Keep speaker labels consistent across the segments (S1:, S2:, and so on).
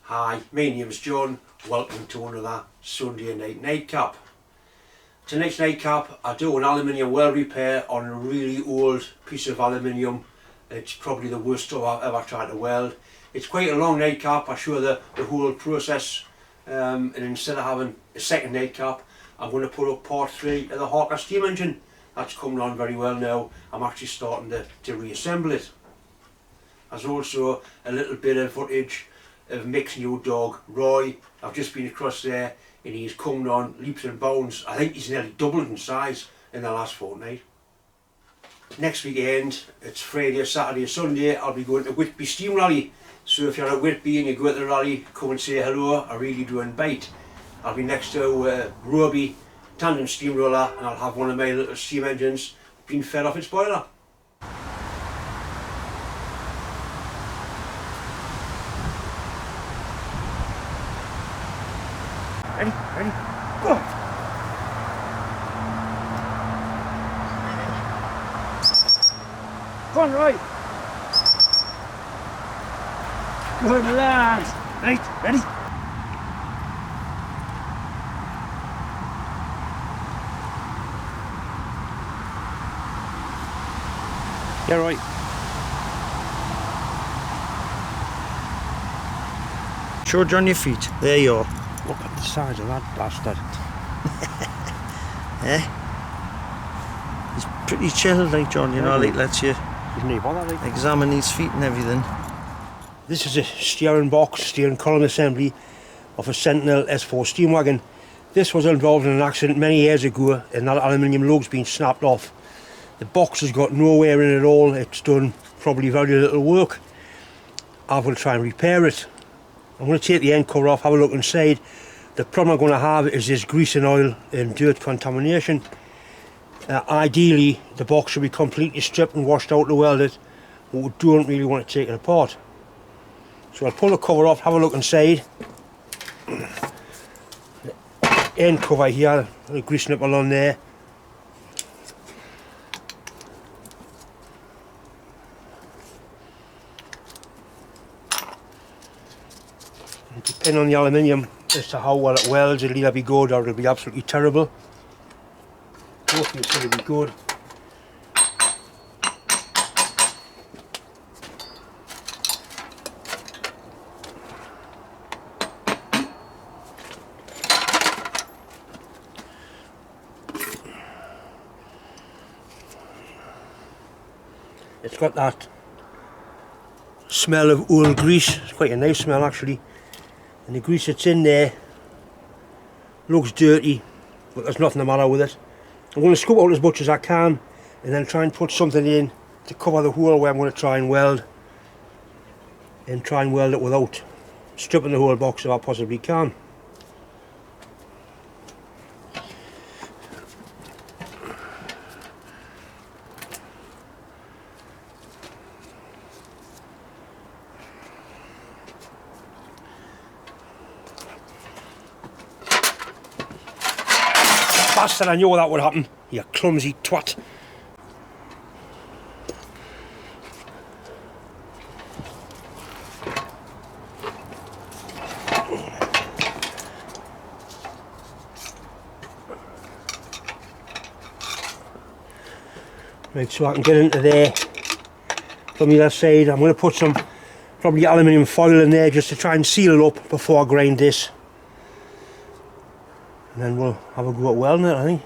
S1: Hi, my name's John. Welcome to another Sunday night nightcap. Tonight's nightcap, I do an aluminium weld repair on a really old piece of aluminium. It's probably the worst stuff I've ever tried to weld. It's quite a long nightcap. I show the whole process, and instead of having a second nightcap, I'm going to put up part 3 of the Hawker steam engine. That's coming on very well now. I'm actually starting to reassemble it. There's also a little bit of footage of Mick's new dog, Roy. I've just been across there and he's coming on leaps and bounds. I think he's nearly doubled in size in the last fortnight. Next weekend, it's Friday, Saturday, Sunday, I'll be going to Whitby Steam Rally. So if you're at Whitby and you go to the rally, come and say hello. I really do invite. I'll be next to Roby tandem steamroller and I'll have one of my little steam engines being fed off its boiler. Ready, ready, go! Go on, Roy! Good lad! Right, ready? Yeah, right.
S2: George, on your feet. There you are.
S1: Look at the size of that bastard.
S2: Eh? He's pretty chilled, like John, you know, like lets you examine his feet and everything.
S1: This is a steering box, steering column assembly of a Sentinel S4 steam wagon. This was involved in an accident many years ago and that aluminium lug's been snapped off. The box has got no wear in it at all. It's done probably very little work. I will try and repair it. I'm going to take the end cover off, have a look inside. The problem I'm going to have is this grease and oil and dirt contamination. Ideally, the box should be completely stripped and washed out to weld it, but we don't really want to take it apart. So I'll pull the cover off, have a look inside. The end cover here, a grease nipple on there. Depending on the aluminium as to how well it welds, it'll either be good or it'll be absolutely terrible. Hopefully it's going to be good. It's got that smell of oil grease. It's quite a nice smell actually. And the grease that's in there looks dirty, but there's nothing the matter with it. I'm going to scoop out as much as I can and then try and put something in to cover the hole where I'm going to try and weld. And try and weld it without stripping the whole box if I possibly can. Bastard, I knew that would happen, you clumsy twat. Right, so I can get into there from the other side. I'm going to put some probably aluminium foil in there just to try and seal it up before I grind this. And then we'll have a go at welding it, I think.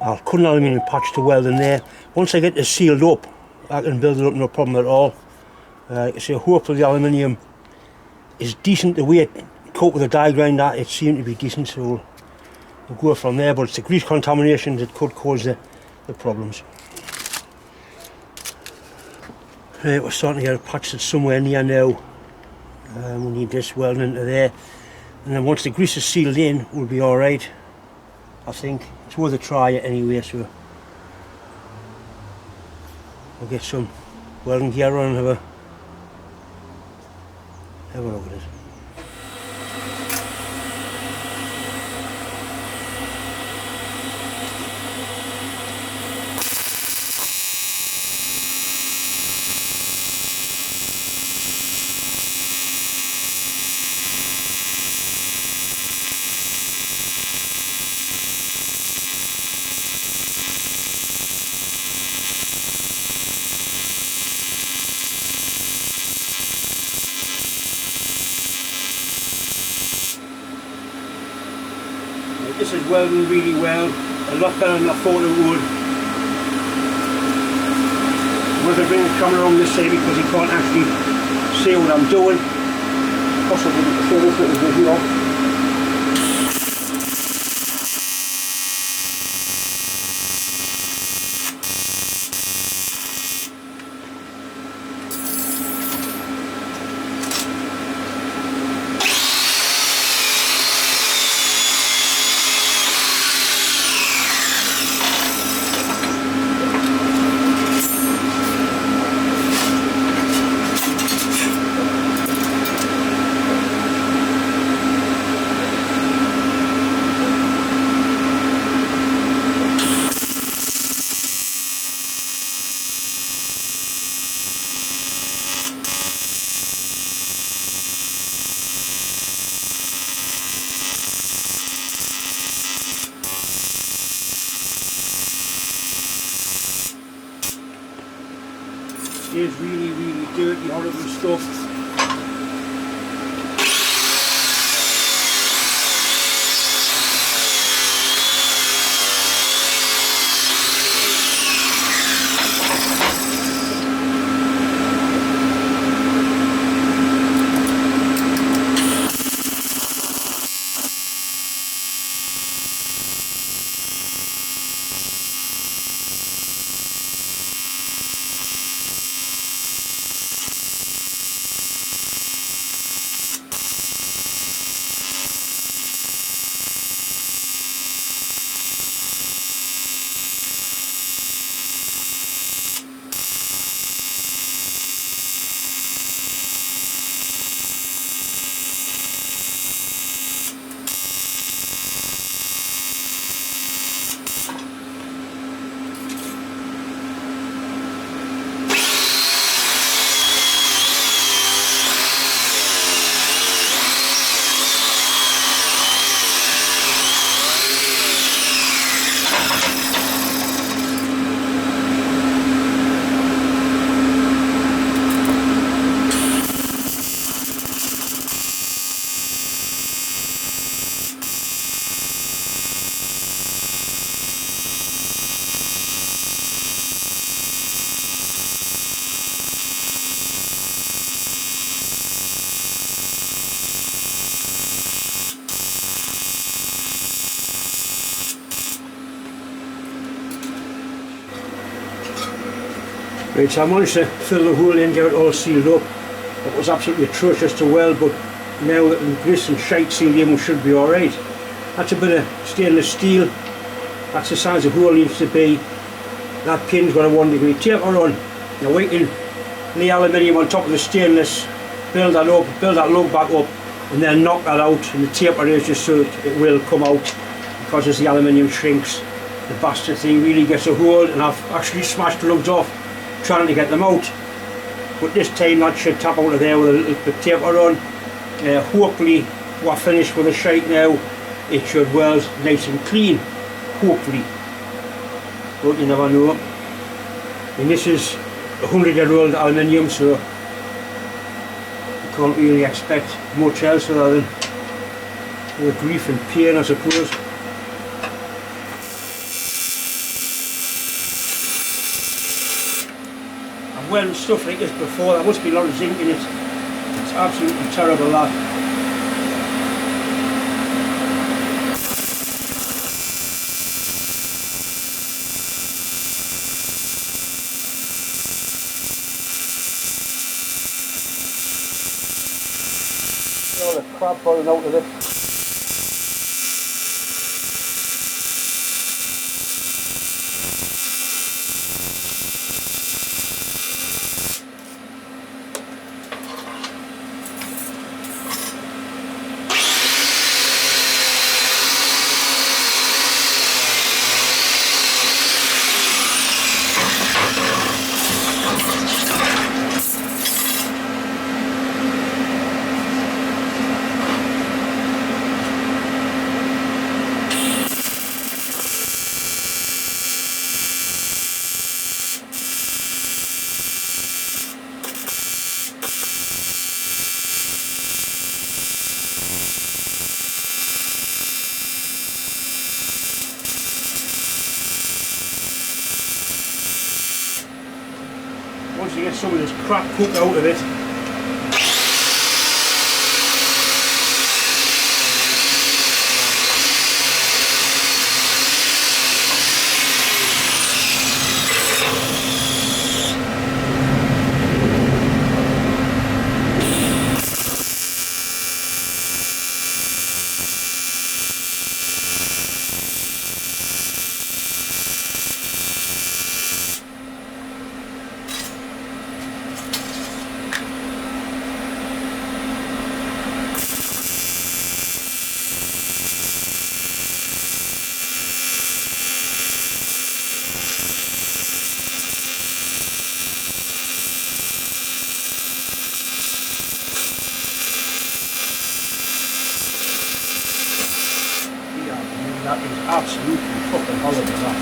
S1: I'll cut an aluminium patch to weld in there. Once I get this sealed up, I can build it up no problem at all. So hopefully the aluminium is decent. The way it cut with the die grinder, it seemed to be decent, so we'll go from there. But it's the grease contamination that could cause the problems. Right, we're starting to get a patch that's somewhere near now. We need this welding into there, and then once the grease is sealed in, we'll be alright. I think it's worth a try anyway, so we'll get some welding gear on and have a look at it. This is welding really well, a lot better than I thought it would. I'm going to bring the camera on this side because you can't actually see what I'm doing. Possibly to show this little video. It's really dirty, horrible stuff. Right, so I managed to fill the hole in, get it all sealed up. It was absolutely atrocious to weld, but now that the grease and shite sealed in, we should be alright. That's a bit of stainless steel. That's the size the hole needs to be. That pin's got a 1 degree taper on. Now we can lay aluminium on top of the stainless, build that up, build that lug back up, and then knock that out, and the taper is just so it will come out, because as the aluminium shrinks, the bastard thing really gets a hold, and I've actually smashed the lugs off trying to get them out. But this time that should tap out of there with a little bit of taper on. Hopefully we're finished with the shite now. It should weld nice and clean, hopefully, but you never know. And this is 100-year-old aluminium, so you can't really expect much else other than the grief and pain, I suppose. I've welded stuff like this before. There must be a lot of zinc in it. It's absolutely terrible, that. All the crap falling out of it. Once you get some of this crap cooked out of it, that is absolutely fucking horrible, that.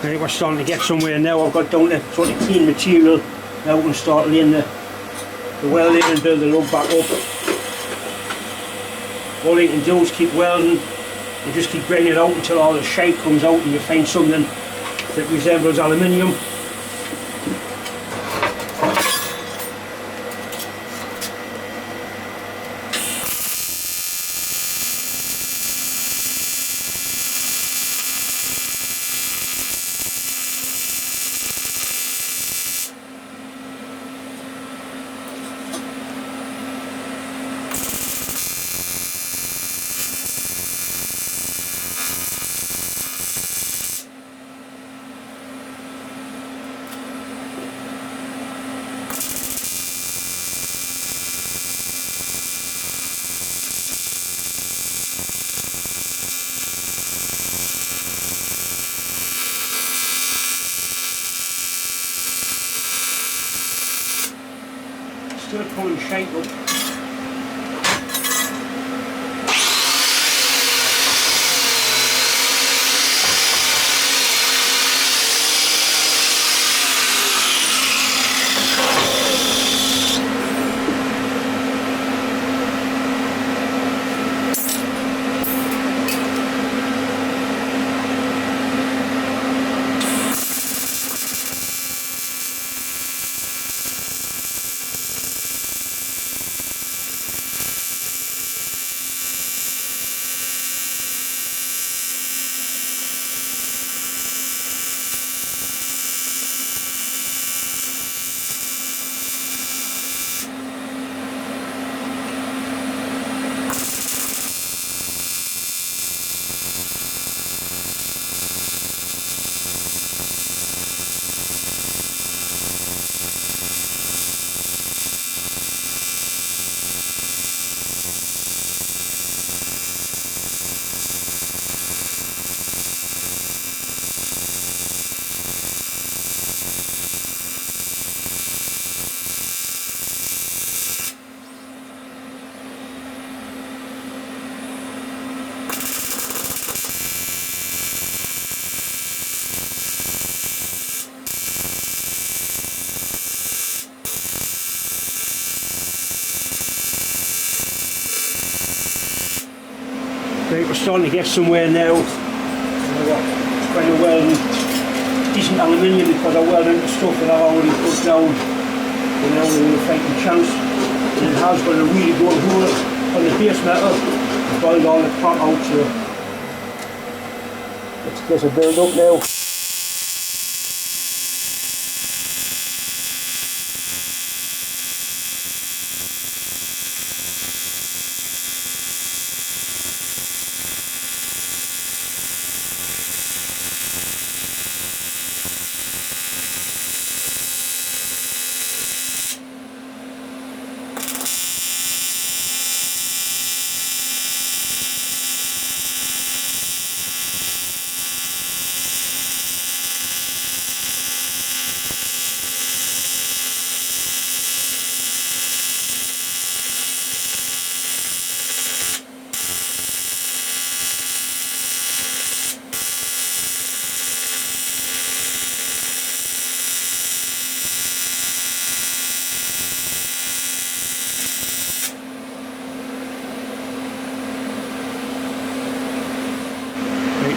S1: Right, we're starting to get somewhere now. I've got down to sort of clean material. Now we can start laying the welding and build the lug back up. All you can do is keep welding and just keep bringing it out until all the shape comes out and you find something that resembles aluminium. Still pulling shape up. Right, we're starting to get somewhere now. Trying to weld decent aluminium because I welded into stuff that I've already put down. And now we're fighting chance. And it has got a really good hole on the base metal. I've boiled all the crap out, so let's get a build up now.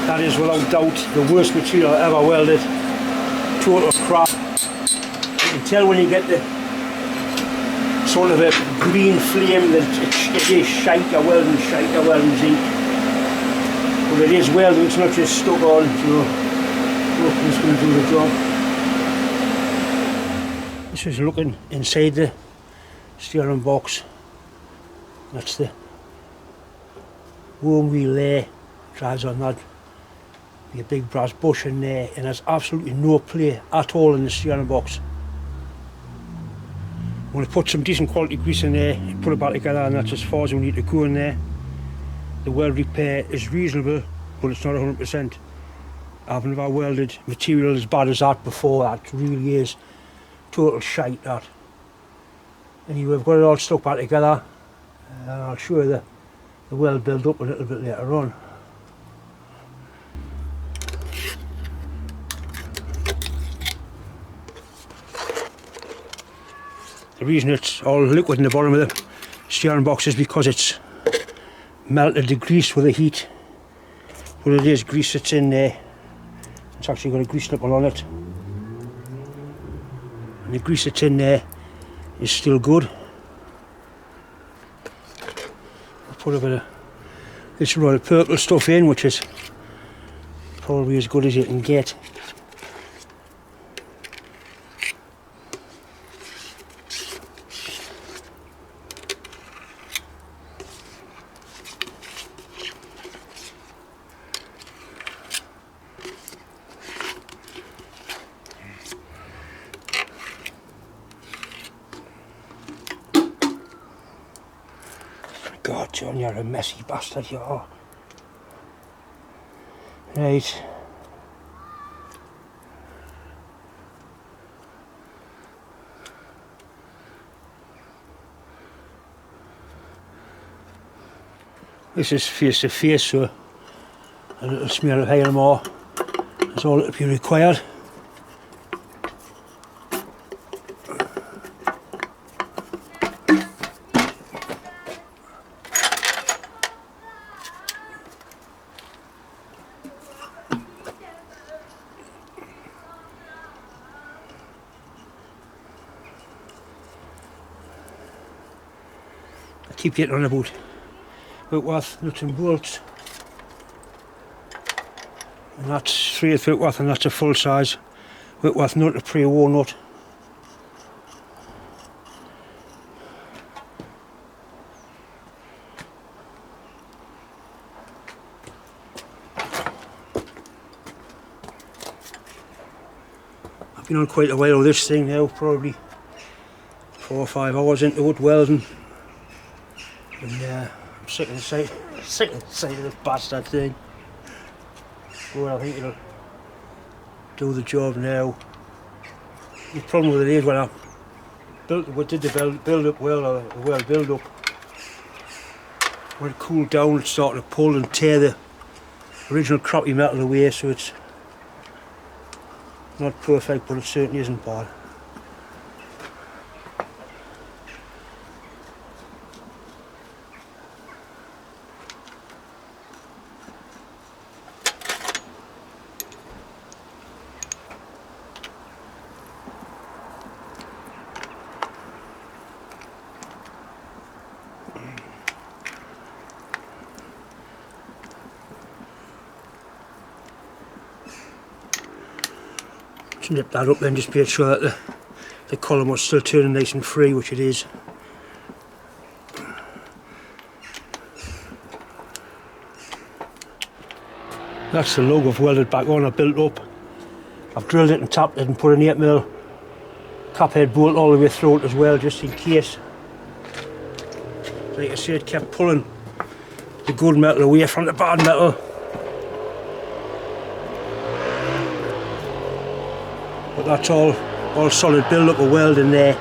S1: That is without doubt the worst material I ever welded. Total crap. You can tell when you get the sort of a green flame that it is shite, you're welding zinc. But it is welding, it's not just stuck on, so hopefully it's going to do the job. This is looking inside the steering box. That's the worm wheel there, drives on that. A big brass bush in there, and there's absolutely no play at all in the steering box. I'm going to put some decent quality grease in there and put it back together, and that's as far as we need to go in there. The weld repair is reasonable, but it's not 100%. I've never welded material as bad as that before. That really is total shite, that. Anyway, we've got it all stuck back together, and I'll show you the weld build up a little bit later on. The reason it's all liquid in the bottom of the steering box is because it's melted the grease with the heat. But it is grease that's in there. It's actually got a grease nipple on it. And the grease that's in there is still good. I'll put a bit of this royal purple stuff in, which is probably as good as you can get. God, John, you're a messy bastard, you are. Right. This is face to face, so a little smear of hair more is all that will be required. Keep getting on about Whitworth nuts and bolts, and that's 3/8 Whitworth, and that's a full size Whitworth nut, a pre-war nut. I've been on quite a while with this thing now, probably 4 or 5 hours into it welding. And I'm sick and sight of this bastard thing. Well, I think it'll do the job now. The problem with it is when I did the build up well, or the weld build up, when it cooled down it started to pull and tear the original crappy metal away, so it's not perfect, but it certainly isn't bad. Nip that up then, just made sure that the column was still turning nice and free, which it is. That's the lug I've welded back on, I built up. I've drilled it and tapped it and put an 8mm cap head bolt all the way through it as well, just in case. Like I said, it kept pulling the good metal away from the bad metal. But that's all solid build up of welding there.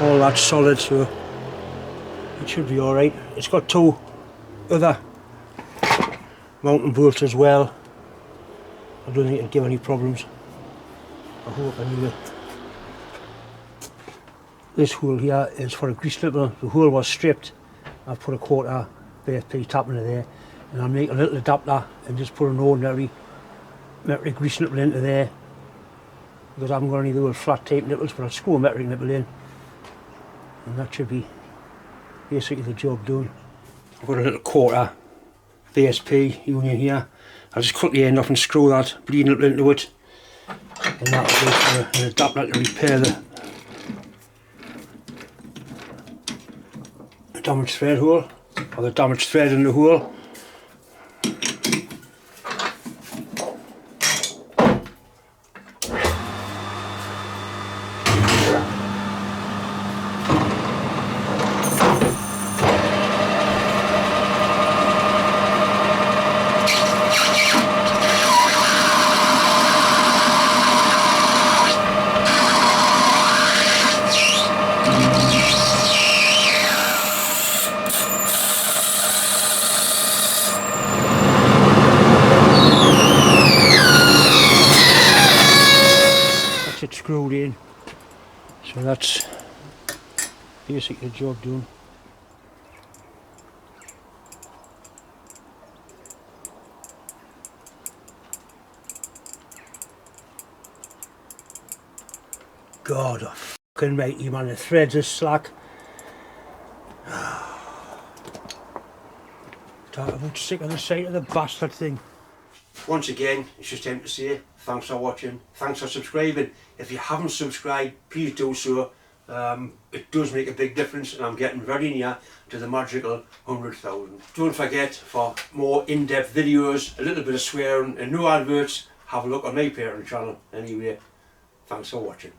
S1: All that's solid, so it should be alright. It's got 2 other mounting bolts as well. I don't think it'll give any problems. I hope anyway. This hole here is for a grease nipple. The hole was stripped. I've put a 1/4 BFP tap into there, and I'll make a little adapter and just put an ordinary metric grease nipple into there, because I haven't got any of those flat tape nipples, but I'll screw a metric nipple in, and that should be basically the job done. I've got a little 1/4 BSP union here. I'll just cut the end off and screw that bleeding nipple into it, and that'll be for an adapter to repair the damaged thread hole, or the damaged thread in the hole. It screwed in, so that's basically the job done. God, I fucking mighty man, the threads are slack. Talk about sick on the side of the bastard thing. Once again, it's just time to say thanks for watching, thanks for subscribing. If you haven't subscribed, please do so. It does make a big difference, and I'm getting very near to the magical 100,000. Don't forget, for more in-depth videos, a little bit of swearing and no adverts, have a look on my parent channel. Anyway, thanks for watching.